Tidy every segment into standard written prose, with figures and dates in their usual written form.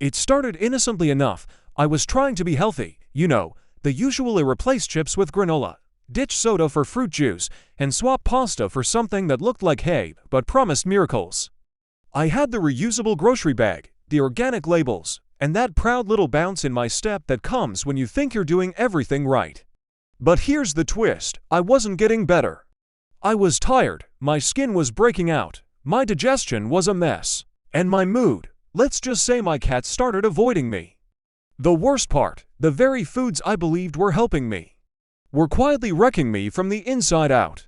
It started innocently enough. I was trying to be healthy, the usual replace chips with granola, ditch soda for fruit juice, and swap pasta for something that looked like hay but promised miracles. I had the reusable grocery bag, the organic labels, and that proud little bounce in my step that comes when you think you're doing everything right. But here's the twist: I wasn't getting better. I was tired, my skin was breaking out, my digestion was a mess, and my mood, let's just say my cat started avoiding me. The worst part, the very foods I believed were helping me were quietly wrecking me from the inside out.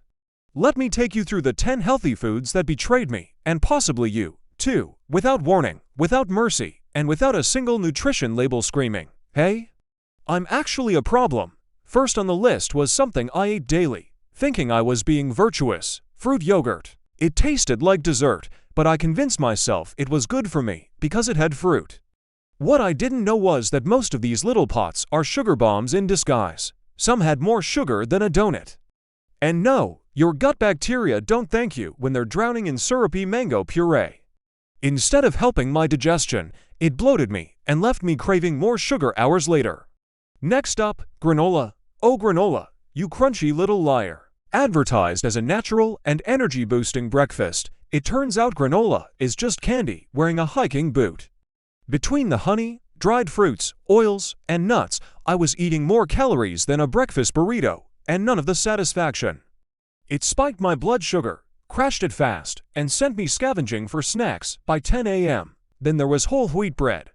Let me take you through the 10 healthy foods that betrayed me, and possibly you, too, without warning, without mercy, and without a single nutrition label screaming, "Hey, I'm actually a problem." First on the list was something I ate daily, thinking I was being virtuous: fruit yogurt. It tasted like dessert, but I convinced myself it was good for me because it had fruit. What I didn't know was that most of these little pots are sugar bombs in disguise. Some had more sugar than a donut. And no, your gut bacteria don't thank you when they're drowning in syrupy mango puree. Instead of helping my digestion, it bloated me and left me craving more sugar hours later. Next up, granola. Oh granola, you crunchy little liar. Advertised as a natural and energy-boosting breakfast, it turns out granola is just candy wearing a hiking boot. Between the honey, dried fruits, oils, and nuts, I was eating more calories than a breakfast burrito, and none of the satisfaction. It spiked my blood sugar, crashed it fast, and sent me scavenging for snacks by 10 a.m. Then there was whole wheat bread.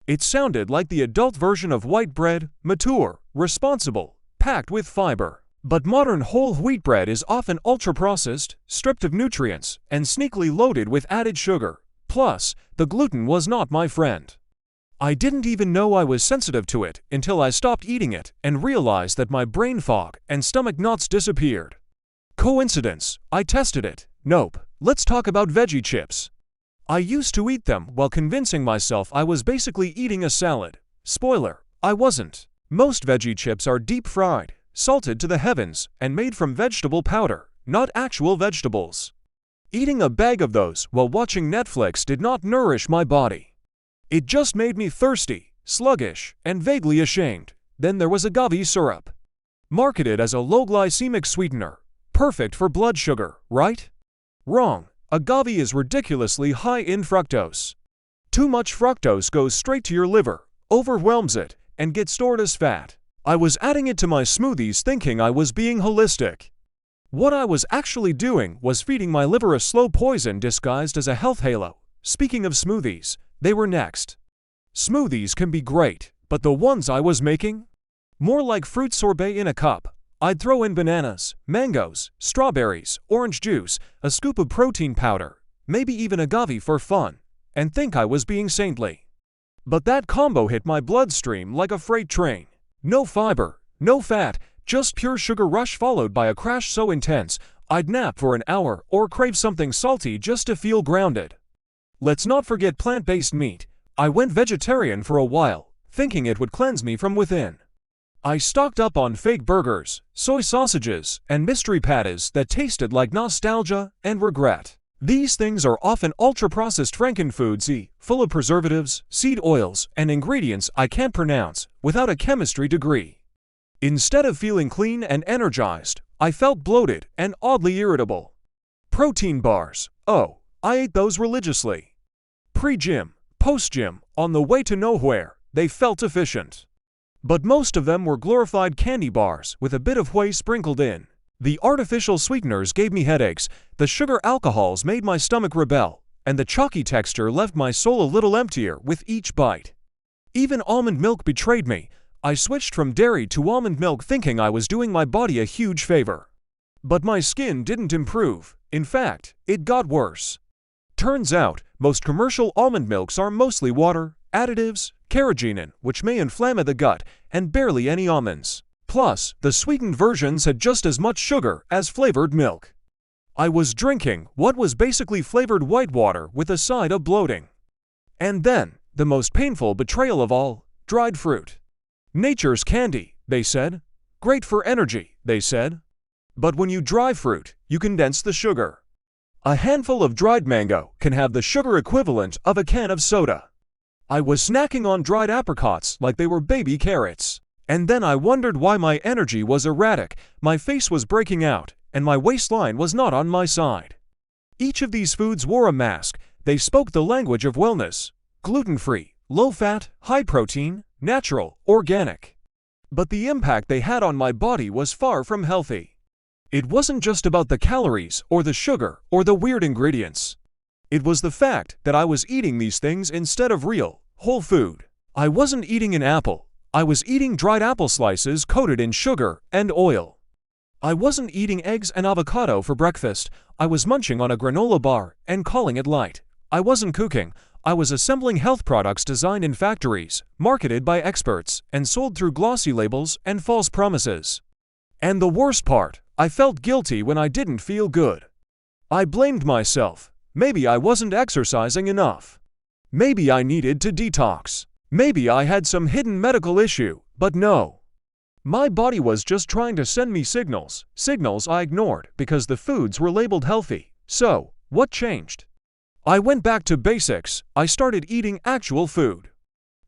It sounded like the adult version of white bread, mature, responsible, packed with fiber. But modern whole wheat bread is often ultra-processed, stripped of nutrients, and sneakily loaded with added sugar. Plus, the gluten was not my friend. I didn't even know I was sensitive to it until I stopped eating it and realized that my brain fog and stomach knots disappeared. Coincidence? I tested it. Nope. Let's talk about veggie chips. I used to eat them while convincing myself I was basically eating a salad. Spoiler, I wasn't. Most veggie chips are deep fried, salted to the heavens, and made from vegetable powder, not actual vegetables. Eating a bag of those while watching Netflix did not nourish my body. It just made me thirsty, sluggish, and vaguely ashamed. Then there was agave syrup. Marketed as a low-glycemic sweetener, perfect for blood sugar, right? Wrong. Agave is ridiculously high in fructose. Too much fructose goes straight to your liver, overwhelms it, and gets stored as fat. I was adding it to my smoothies thinking I was being holistic. What I was actually doing was feeding my liver a slow poison disguised as a health halo. Speaking of smoothies, they were next. Smoothies can be great, but the ones I was making? More like fruit sorbet in a cup. I'd throw in bananas, mangoes, strawberries, orange juice, a scoop of protein powder, maybe even agave for fun, and think I was being saintly. But that combo hit my bloodstream like a freight train. No fiber, no fat, just pure sugar rush followed by a crash so intense, I'd nap for an hour or crave something salty just to feel grounded. Let's not forget plant-based meat. I went vegetarian for a while, thinking it would cleanse me from within. I stocked up on fake burgers, soy sausages, and mystery patties that tasted like nostalgia and regret. These things are often ultra-processed frankenfoods, full of preservatives, seed oils, and ingredients I can't pronounce without a chemistry degree. Instead of feeling clean and energized, I felt bloated and oddly irritable. Protein bars. Oh, I ate those religiously. Pre-gym, post-gym, on the way to nowhere, they felt efficient. But most of them were glorified candy bars with a bit of whey sprinkled in. The artificial sweeteners gave me headaches, the sugar alcohols made my stomach rebel, and the chalky texture left my soul a little emptier with each bite. Even almond milk betrayed me. I switched from dairy to almond milk thinking I was doing my body a huge favor. But my skin didn't improve. In fact, it got worse. Turns out, most commercial almond milks are mostly water, additives, carrageenan, which may inflame the gut, and barely any almonds. Plus, the sweetened versions had just as much sugar as flavored milk. I was drinking what was basically flavored white water with a side of bloating. And then, the most painful betrayal of all, dried fruit. Nature's candy, they said. Great for energy, they said. But when you dry fruit, you condense the sugar. A handful of dried mango can have the sugar equivalent of a can of soda. I was snacking on dried apricots like they were baby carrots. And then I wondered why my energy was erratic, my face was breaking out, and my waistline was not on my side. Each of these foods wore a mask. They spoke the language of wellness: gluten-free, low-fat, high-protein, natural, organic. But the impact they had on my body was far from healthy. It wasn't just about the calories or the sugar or the weird ingredients. It was the fact that I was eating these things instead of real, whole food. I wasn't eating an apple. I was eating dried apple slices coated in sugar and oil. I wasn't eating eggs and avocado for breakfast. I was munching on a granola bar and calling it light. I wasn't cooking. I was assembling health products designed in factories, marketed by experts, and sold through glossy labels and false promises. And the worst part, I felt guilty when I didn't feel good. I blamed myself. Maybe I wasn't exercising enough. Maybe I needed to detox. Maybe I had some hidden medical issue, but no. My body was just trying to send me signals I ignored because the foods were labeled healthy. So, what changed? I went back to basics. I started eating actual food.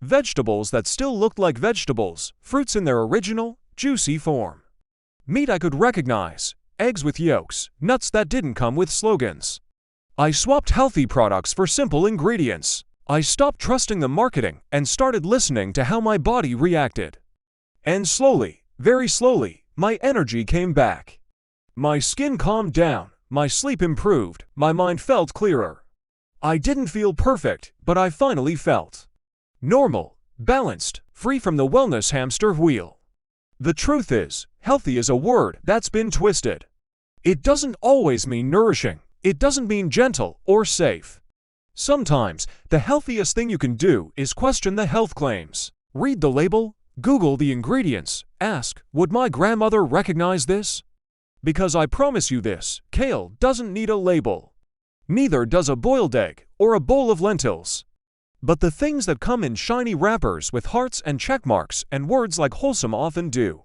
Vegetables that still looked like vegetables, fruits in their original, juicy form. Meat I could recognize, eggs with yolks, nuts that didn't come with slogans. I swapped healthy products for simple ingredients. I stopped trusting the marketing and started listening to how my body reacted. And slowly, very slowly, my energy came back. My skin calmed down, my sleep improved, my mind felt clearer. I didn't feel perfect, but I finally felt normal, balanced, free from the wellness hamster wheel. The truth is, healthy is a word that's been twisted. It doesn't always mean nourishing. It doesn't mean gentle or safe. Sometimes, the healthiest thing you can do is question the health claims. Read the label, Google the ingredients, ask, would my grandmother recognize this? Because I promise you this, kale doesn't need a label. Neither does a boiled egg or a bowl of lentils. But the things that come in shiny wrappers with hearts and check marks and words like wholesome often do.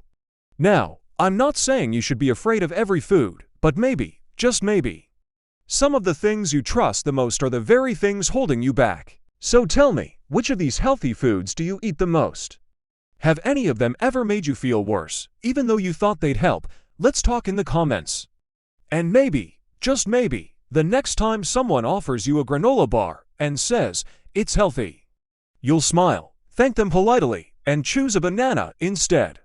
Now, I'm not saying you should be afraid of every food, but maybe, just maybe, some of the things you trust the most are the very things holding you back. So tell me, which of these healthy foods do you eat the most? Have any of them ever made you feel worse, even though you thought they'd help? Let's talk in the comments. And maybe, just maybe, the next time someone offers you a granola bar and says, it's healthy, you'll smile, thank them politely, and choose a banana instead.